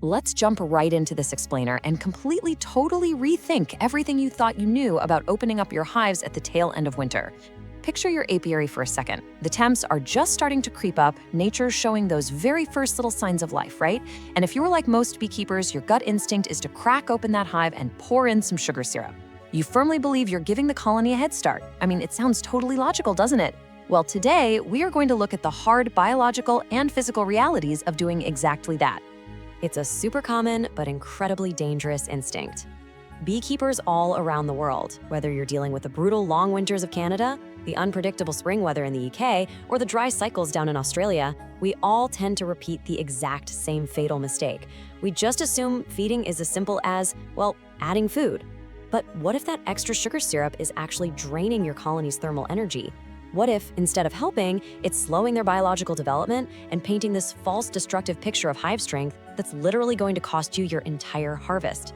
Let's jump right into this explainer and completely, totally rethink everything you thought you knew about opening up your hives at the tail end of winter. Picture your apiary for a second. The temps are just starting to creep up, nature's showing those very first little signs of life, right? And if you were like most beekeepers, your gut instinct is to crack open that hive and pour in some sugar syrup. You firmly believe you're giving the colony a head start. I mean, it sounds totally logical, doesn't it? Well, today, we are going to look at the hard biological and physical realities of doing exactly that. It's a super common but incredibly dangerous instinct. Beekeepers all around the world, whether you're dealing with the brutal long winters of Canada, the unpredictable spring weather in the UK, or the dry cycles down in Australia, we all tend to repeat the exact same fatal mistake. We just assume feeding is as simple as, well, adding food. But what if that extra sugar syrup is actually draining your colony's thermal energy? What if, instead of helping, it's slowing their biological development and painting this false destructive picture of hive strength that's literally going to cost you your entire harvest?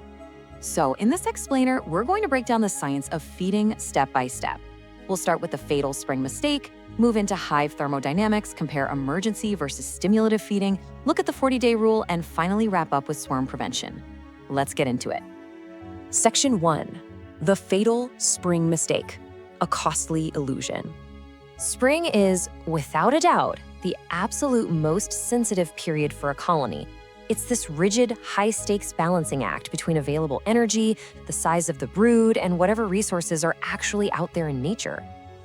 So in this explainer, we're going to break down the science of feeding step by step. We'll start with the fatal spring mistake, move into hive thermodynamics, compare emergency versus stimulative feeding, look at the 40-day rule, and finally wrap up with swarm prevention. Let's get into it. Section 1. The fatal spring mistake, a costly illusion. Spring is, without a doubt, the absolute most sensitive period for a colony. It's this rigid, high-stakes balancing act between available energy, the size of the brood, and whatever resources are actually out there in nature.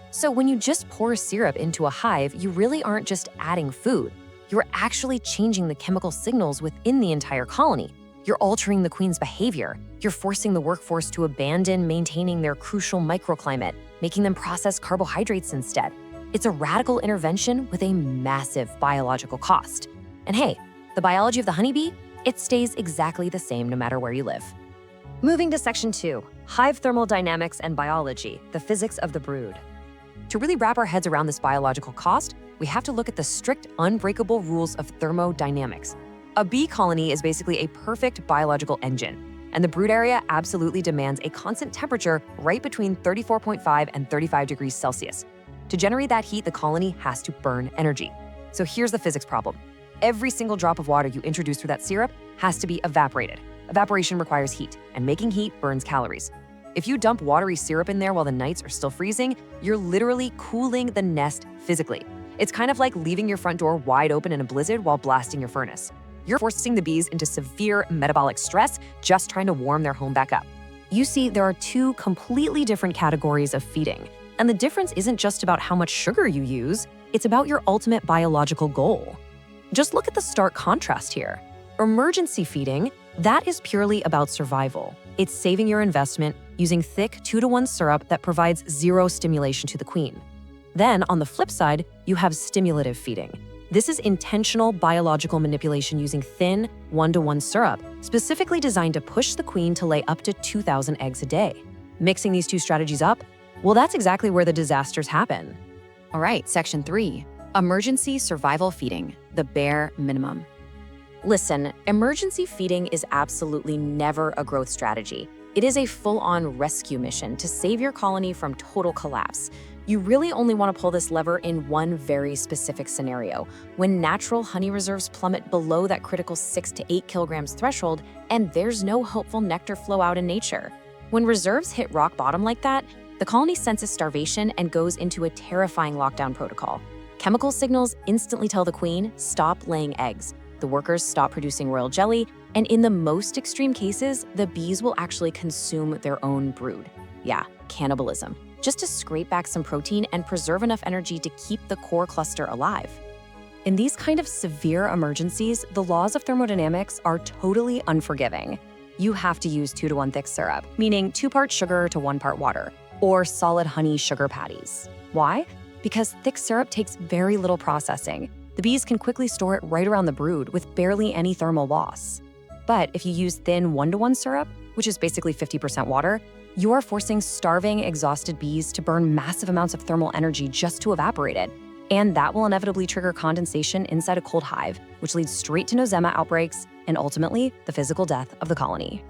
So when you just pour syrup into a hive, you really aren't just adding food. You're actually changing the chemical signals within the entire colony. You're altering the queen's behavior. You're forcing the workforce to abandon maintaining their crucial microclimate, making them process carbohydrates instead. It's a radical intervention with a massive biological cost. And hey, the biology of the honeybee, it stays exactly the same no matter where you live. Moving to Section 2, Hive Thermodynamics and Biology, the Physics of the Brood. To really wrap our heads around this biological cost, we have to look at the strict, unbreakable rules of thermodynamics. A bee colony is basically a perfect biological engine, and the brood area absolutely demands a constant temperature right between 34.5 and 35 degrees Celsius. To generate that heat, the colony has to burn energy. So here's the physics problem. Every single drop of water you introduce through that syrup has to be evaporated. Evaporation requires heat, and making heat burns calories. If you dump watery syrup in there while the nights are still freezing, you're literally cooling the nest physically. It's kind of like leaving your front door wide open in a blizzard while blasting your furnace. You're forcing the bees into severe metabolic stress just trying to warm their home back up. You see, there are two completely different categories of feeding, and the difference isn't just about how much sugar you use, it's about your ultimate biological goal. Just look at the stark contrast here. Emergency feeding, that is purely about survival. It's saving your investment using thick 2-to-1 syrup that provides zero stimulation to the queen. Then, on the flip side, you have stimulative feeding. This is intentional biological manipulation using thin 1-to-1 syrup, specifically designed to push the queen to lay up to 2,000 eggs a day. Mixing these two strategies up, well, that's exactly where the disasters happen. All right, Section 3. Emergency survival feeding, the bare minimum. Listen, emergency feeding is absolutely never a growth strategy. It is a full-on rescue mission to save your colony from total collapse. You really only want to pull this lever in one very specific scenario, when natural honey reserves plummet below that critical 6 to 8 kilograms threshold and there's no hopeful nectar flow out in nature. When reserves hit rock bottom like that, the colony senses starvation and goes into a terrifying lockdown protocol. Chemical signals instantly tell the queen, stop laying eggs. The workers stop producing royal jelly, and in the most extreme cases, the bees will actually consume their own brood. Yeah, cannibalism, just to scrape back some protein and preserve enough energy to keep the core cluster alive. In these kind of severe emergencies, the laws of thermodynamics are totally unforgiving. You have to use 2-to-1 thick syrup, meaning 2 parts sugar to 1 part water, or solid honey sugar patties. Why? Because thick syrup takes very little processing. The bees can quickly store it right around the brood with barely any thermal loss. But if you use thin 1-to-1 syrup, which is basically 50% water, you are forcing starving, exhausted bees to burn massive amounts of thermal energy just to evaporate it. And that will inevitably trigger condensation inside a cold hive, which leads straight to nosema outbreaks and ultimately the physical death of the colony.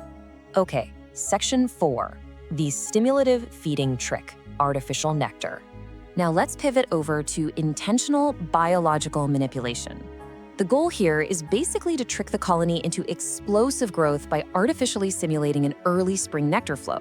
Okay, Section 4, the stimulative feeding trick, artificial nectar. Now let's pivot over to intentional biological manipulation. The goal here is basically to trick the colony into explosive growth by artificially simulating an early spring nectar flow.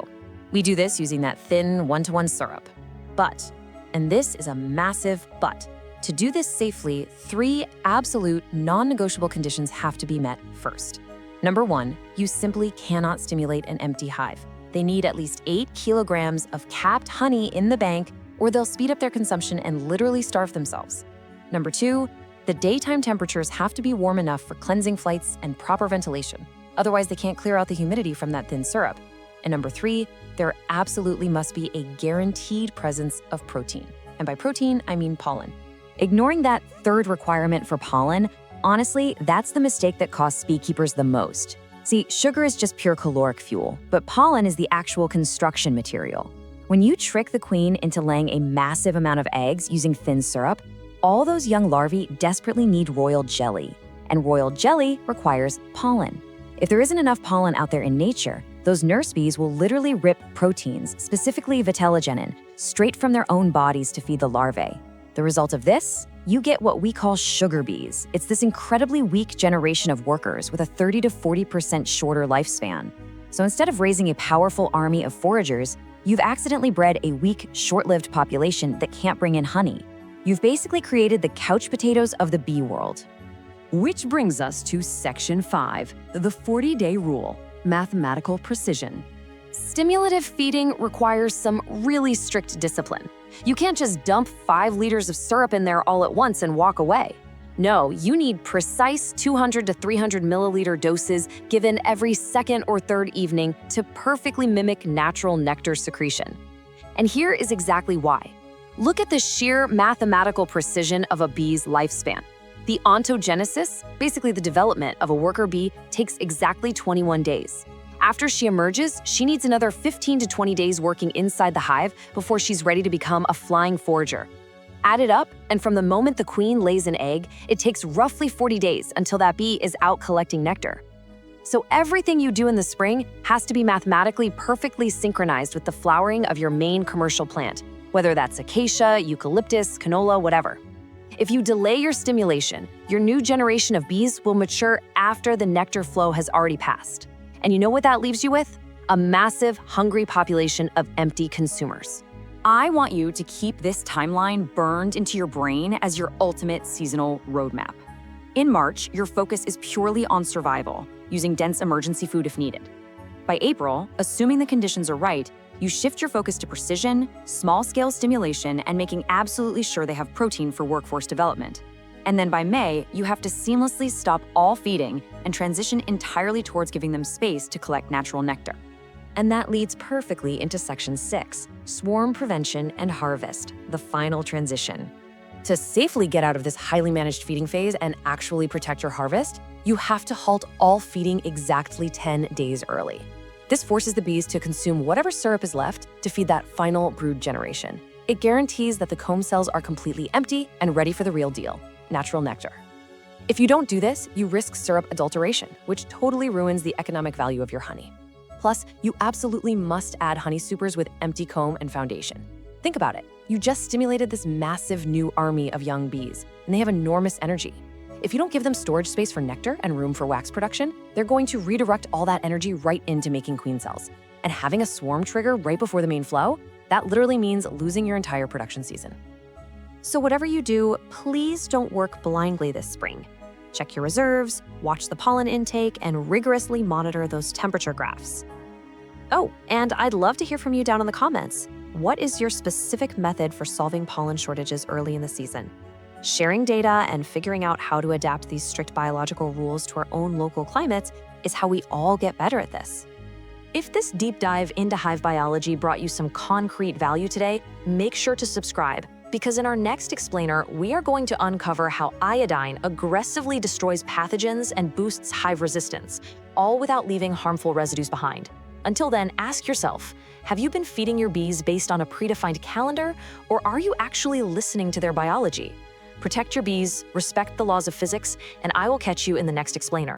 We do this using that thin one-to-one syrup. But, and this is a massive but, to do this safely, 3 absolute non-negotiable conditions have to be met first. Number 1, you simply cannot stimulate an empty hive. They need at least 8 kilograms of capped honey in the bank, or they'll speed up their consumption and literally starve themselves. Number 2, the daytime temperatures have to be warm enough for cleansing flights and proper ventilation. Otherwise, they can't clear out the humidity from that thin syrup. And number 3, there absolutely must be a guaranteed presence of protein. And by protein, I mean pollen. Ignoring that third requirement for pollen, honestly, that's the mistake that costs beekeepers the most. See, sugar is just pure caloric fuel, but pollen is the actual construction material. When you trick the queen into laying a massive amount of eggs using thin syrup, all those young larvae desperately need royal jelly, and royal jelly requires pollen. If there isn't enough pollen out there in nature, those nurse bees will literally rip proteins, specifically vitellogenin, straight from their own bodies to feed the larvae. The result of this? You get what we call sugar bees. It's this incredibly weak generation of workers with a 30 to 40% shorter lifespan. So instead of raising a powerful army of foragers, you've accidentally bred a weak, short-lived population that can't bring in honey. You've basically created the couch potatoes of the bee world. Which brings us to Section 5, the 40-day rule, mathematical precision. Stimulative feeding requires some really strict discipline. You can't just dump 5 liters of syrup in there all at once and walk away. No, you need precise 200 to 300 milliliter doses given every second or third evening to perfectly mimic natural nectar secretion. And here is exactly why. Look at the sheer mathematical precision of a bee's lifespan. The ontogenesis, basically the development of a worker bee, takes exactly 21 days. After she emerges, she needs another 15 to 20 days working inside the hive before she's ready to become a flying forager. Add it up, and from the moment the queen lays an egg, it takes roughly 40 days until that bee is out collecting nectar. So everything you do in the spring has to be mathematically perfectly synchronized with the flowering of your main commercial plant, whether that's acacia, eucalyptus, canola, whatever. If you delay your stimulation, your new generation of bees will mature after the nectar flow has already passed. And you know what that leaves you with? A massive, hungry population of empty consumers. I want you to keep this timeline burned into your brain as your ultimate seasonal roadmap. In March, your focus is purely on survival, using dense emergency food if needed. By April, assuming the conditions are right, you shift your focus to precision, small-scale stimulation, and making absolutely sure they have protein for workforce development. And then by May, you have to seamlessly stop all feeding and transition entirely towards giving them space to collect natural nectar. And that leads perfectly into Section 6, Swarm Prevention and Harvest, the final transition. To safely get out of this highly managed feeding phase and actually protect your harvest, you have to halt all feeding exactly 10 days early. This forces the bees to consume whatever syrup is left to feed that final brood generation. It guarantees that the comb cells are completely empty and ready for the real deal, natural nectar. If you don't do this, you risk syrup adulteration, which totally ruins the economic value of your honey. Plus, you absolutely must add honey supers with empty comb and foundation. Think about it. You just stimulated this massive new army of young bees, and they have enormous energy. If you don't give them storage space for nectar and room for wax production, they're going to redirect all that energy right into making queen cells. And having a swarm trigger right before the main flow, that literally means losing your entire production season. So whatever you do, please don't work blindly this spring. Check your reserves, watch the pollen intake, and rigorously monitor those temperature graphs. Oh, and I'd love to hear from you down in the comments. What is your specific method for solving pollen shortages early in the season? Sharing data and figuring out how to adapt these strict biological rules to our own local climates is how we all get better at this. If this deep dive into hive biology brought you some concrete value today, make sure to subscribe, because in our next explainer, we are going to uncover how iodine aggressively destroys pathogens and boosts hive resistance, all without leaving harmful residues behind. Until then, ask yourself, have you been feeding your bees based on a predefined calendar, or are you actually listening to their biology? Protect your bees, respect the laws of physics, and I will catch you in the next explainer.